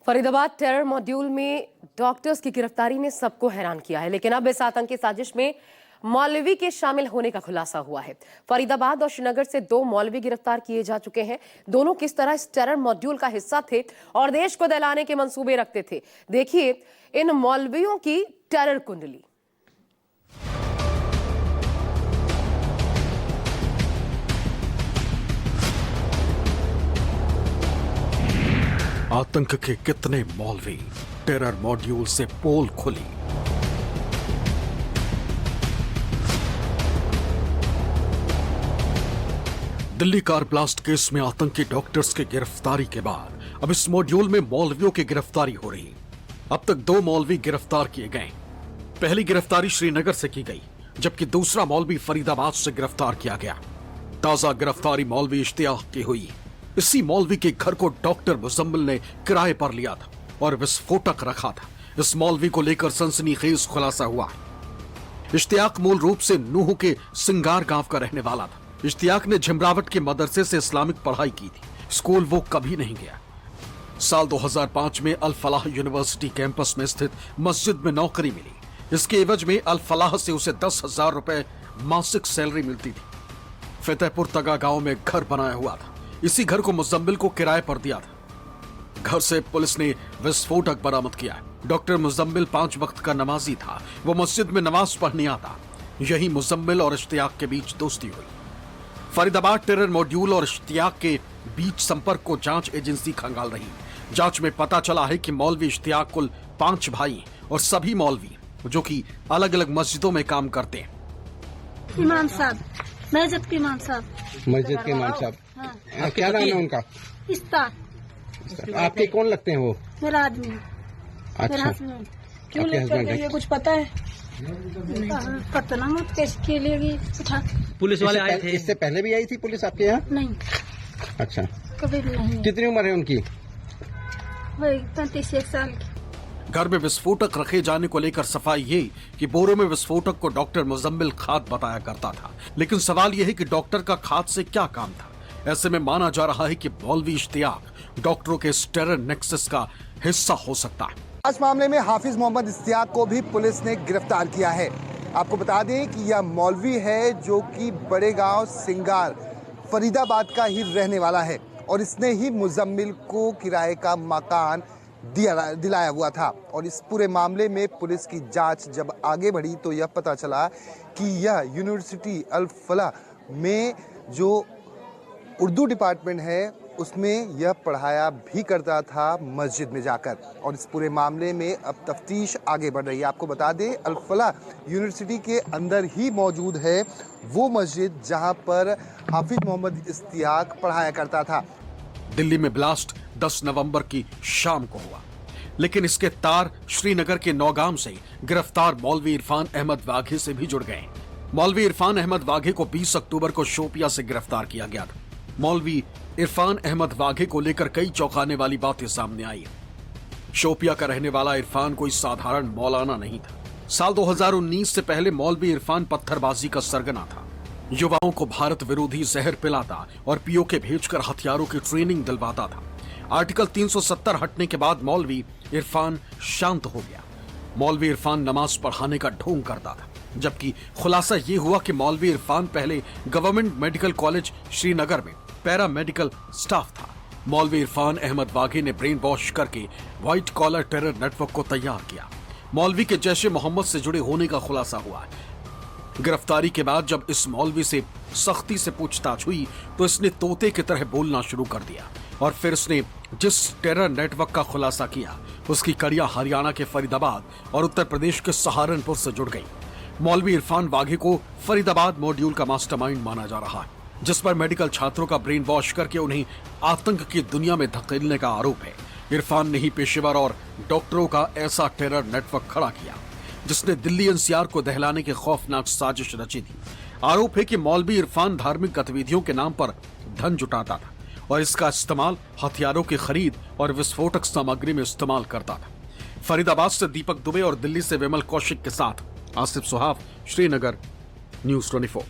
Faridabad terror module में doctors की गिरफ्तारी ने सबको हैरान किया है, लेकिन अब इस आतंकी साजिश में मौलवी के शामिल होने का खुलासा हुआ है। फरीदाबाद और श्रीनगर से 2 मौलवी गिरफ्तार किए जा चुके हैं। दोनों किस तरह इस टेरर मॉड्यूल का हिस्सा थे और देश को दहलाने के मंसूबे रखते थे, देखिए इन मौलवियों की टेरर कुंडली। आतंक के कितने मौलवी, टेरर मॉड्यूल से पोल खुली। दिल्ली कार ब्लास्ट केस में आतंकी डॉक्टर्स की गिरफ्तारी के बाद अब इस मॉड्यूल में मौलवियों की गिरफ्तारी हो रही। अब तक 2 मौलवी गिरफ्तार किए गए। पहली गिरफ्तारी श्रीनगर से की गई, जबकि दूसरा मौलवी फरीदाबाद से गिरफ्तार किया गया। ताजा गिरफ्तारी मौलवी इश्तियाक की हुई। इसी मौलवी के घर को डॉक्टर मुजम्मिल ने किराए पर लिया था और विस्फोटक रखा था। इस मौलवी को लेकर सनसनीखेज खुलासा हुआ। इश्तियाक मूल रूप से नूह के सिंगार गांव का रहने वाला था। इश्तियाक ने झिमरावट के मदरसे से इस्लामिक पढ़ाई की थी। स्कूल वो कभी नहीं गया। साल 2005 में अल फलाह यूनिवर्सिटी कैंपस में स्थित मस्जिद में नौकरी मिली। इसके एवज में अल फलाह से उसे 10,000 रुपए मासिक सैलरी मिलती थी। फतेहपुर तगा गांव में घर बनाया हुआ था। इसी घर को मुजम्मिल को किराए पर दिया था। घर से पुलिस ने विस्फोटक बरामद किया। डॉक्टर मुजम्मिल 5 वक्त का नमाजी था। वो मस्जिद में नमाज पढ़ने आता। यही मुजम्मिल और इश्तियाक के बीच दोस्ती हुई। फरीदाबाद टेरर मॉड्यूल और इश्तियाक के बीच संपर्क को जांच एजेंसी खंगाल रही। जांच में पता चला है कि मौलवी इश्तियाक कुल 5 भाई और सभी मौलवी जो कि अलग अलग मस्जिदों में काम करते हैं। इमाम साहब, मस्जिद के इमाम साहब, मस्जिद के इमाम साहब। हाँ, क्या नाम है उनका? इस्तार। आपके कौन लगते हैं वो? मेरा आदमी। अच्छा, मेरा हस्बैंड। क्यों लेकर गए? कुछ पता है? पता ना मत कैसे के लिए उठा। पुलिस वाले आए थे? इससे पहले भी आई थी पुलिस आपके यहाँ? नहीं, अच्छा, कभी भी नहीं। कितनी उम्र है उनकी? वही 35 साल की। घर में विस्फोटक रखे जाने को लेकर सफाई ये कि बोरों में विस्फोटक को डॉक्टर मुजम्मिल खाद बताया करता था। लेकिन सवाल यह है कि डॉक्टर का खाद से क्या काम था। ऐसे में माना जा रहा है कि मौलवी इश्तियाक डॉक्टरों के इस टेरर नेक्सस का हिस्सा हो सकता है। इस मामले में हाफिज मोहम्मद इश्तियाक को भी पुलिस ने गिरफ्तार किया है। आपको बता दें कि यह मौलवी है जो कि बड़े गांव सिंगार फरीदाबाद का ही रहने वाला है और इसने ही मुजम्मिल को किराए का मकान दिलाया हुआ था। और इस पूरे मामले में पुलिस की जांच जब आगे बढ़ी तो यह पता चला कि यह यूनिवर्सिटी अल फलाह में जो उर्दू डिपार्टमेंट है उसमें यह पढ़ाया भी करता था मस्जिद में जाकर। और इस पूरे मामले में अब तफ्तीश आगे बढ़ रही है। आपको बता दें अल फलाह यूनिवर्सिटी के अंदर ही मौजूद है वो मस्जिद जहां पर हाफिज मोहम्मद इश्तियाक पढ़ाया करता था। दिल्ली में ब्लास्ट 10 नवंबर की शाम को हुआ, लेकिन इसके तार श्रीनगर के नौगाम से गिरफ्तार मौलवी इरफान अहमद वाघे से भी जुड़ गए। मौलवी इरफान अहमद वाघे को 20 अक्टूबर को शोपिया से गिरफ्तार किया गया था। मौलवी इरफान अहमद वाघे को लेकर कई चौंकाने वाली बातें सामने आई। शोपिया का रहने वाला इरफान कोई साधारण मौलाना नहीं था। साल 2019 से पहले मौलवी इरफान पत्थरबाजी का सरगना था। युवाओं को भारत विरोधी जहर पिलाता और पीओके भेजकर हथियारों की ट्रेनिंग दिलवाता था। आर्टिकल 370 हटने के बाद मौलवी इरफान शांत हो गया। मौलवी इरफान नमाज पढ़ाने का ढोंग करता था, जबकि खुलासा ये हुआ कि मौलवी इरफान पहले गवर्नमेंट मेडिकल कॉलेज श्रीनगर में पैरा मेडिकल स्टाफ था। मौलवी इरफान अहमद वाघे ने ब्रेन वॉश करके व्हाइट कॉलर टेरर नेटवर्क को तैयार किया। मौलवी के जैशे मोहम्मद से जुड़े होने का खुलासा हुआ। गिरफ्तारी के बाद जब इस मौलवी से सख्ती से पूछताछ हुई तो इसने तोते की तरह बोलना शुरू कर दिया और फिर इसने जिस टेरर नेटवर्क का खुलासा किया उसकी कड़ियां हरियाणा के फरीदाबाद और उत्तर प्रदेश के सहारनपुर से जुड़ गई। मौलवी इरफान वाघे को फरीदाबाद मॉड्यूल का मास्टरमाइंड माना जा रहा है, जिस पर मेडिकल छात्रों का ब्रेन वॉश करके उन्हें आतंक की दुनिया में धकेलने का आरोप है। इरफान ने ही पेशेवर और डॉक्टरों का ऐसा टेरर नेटवर्क खड़ा किया जिसने दिल्ली एनसीआर को दहलाने की खौफनाक साजिश रची थी। आरोप है कि मौलवी इरफान धार्मिक गतिविधियों के नाम पर धन जुटाता था और इसका इस्तेमाल हथियारों की खरीद और विस्फोटक सामग्री में इस्तेमाल करता था। फरीदाबाद से दीपक दुबे और दिल्ली से विमल कौशिक के साथ आसिफ सुहाव, श्रीनगर, न्यूज़ 24।